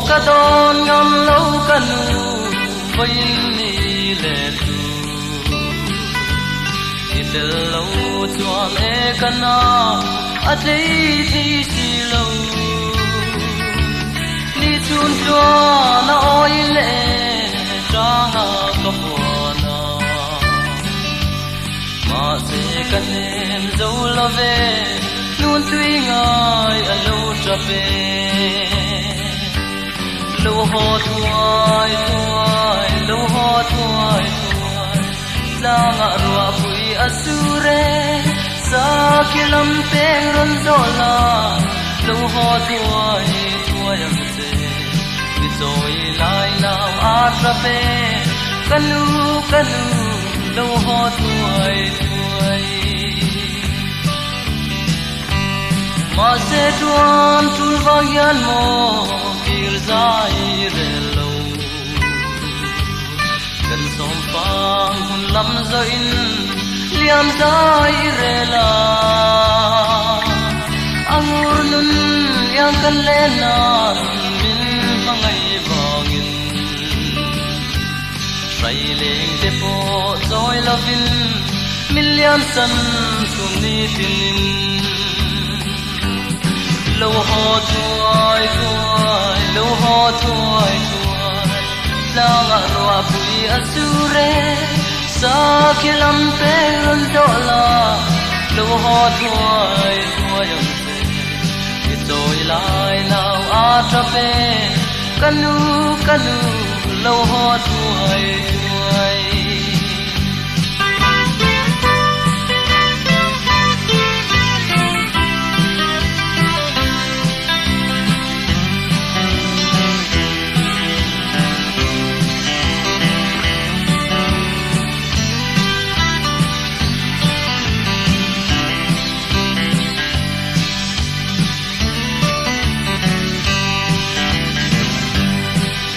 ka don ngam lo kanu vai ni le tu idel lo chuan e kana atlei thi si lo ni chun chuan na oi le tranga ka pona ma se kanem zo lo ve nun tui ngai a lo tra pe lo ho thuai thuai lo ho thuai thuai langa rua pui asure sa kilam peng ron zola lo ho thuai thuai am se mi zoi lai lao a tra pe kanu kanu lo ho thuai thuai ma se tuan tul vang yan mo kir zai re lo kan som pang hun lam zo in liam zai re la angur nun yang kan le na min mangai vangin trai leng te po zoi lovin million san sun ni tin lo ho thuai thuai lo ho thuai thuai langa roa pui asure sa kilam pe ron dola lo ho thuai thuai am se itoi lai nau a tra pe kanu kanu lo ho thuai thuai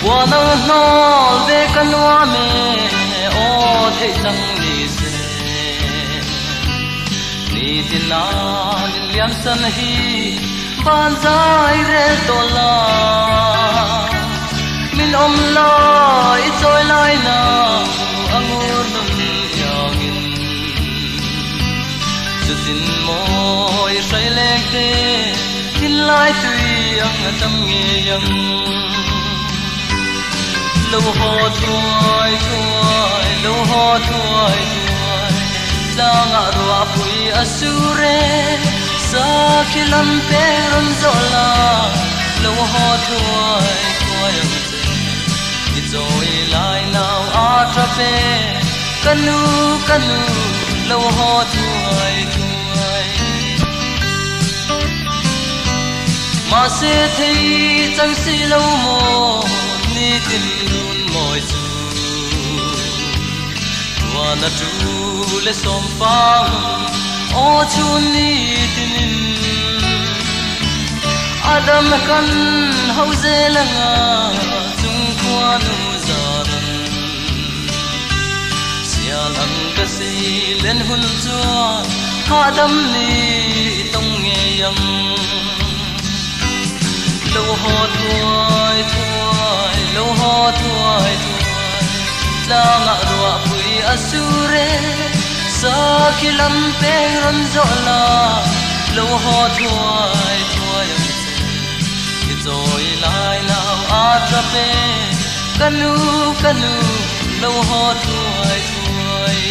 wa nang nol ve kanwa me o thei tang ni se ni tin na liam san hi ban zai re tola min om lai choi lai na angur nun yangin chu tin moi sai lek te tin lai tui ang tam nge yang lo ho thuai thuai lo ho thuai thuai langa roa pui asure sa kilam pe ron zola lo ho thuai thuai am se izoi lai now a tra pe kanu kanu lo ho thuai thuai ma se thei chang si lo mo ni tin moi su wana tu le som pam o chu ni tin adam kan hau ze langa chung kwa nu zaran sia lang ka si len hun chuan adam ni tong nge yang lo ho thuai thuai lo ho thuai thuai langa roa pui asure sa kilam pe ron zola lo ho thuai thuai am se izoi lai now a tra pe kanu kanu lo ho thuai thuai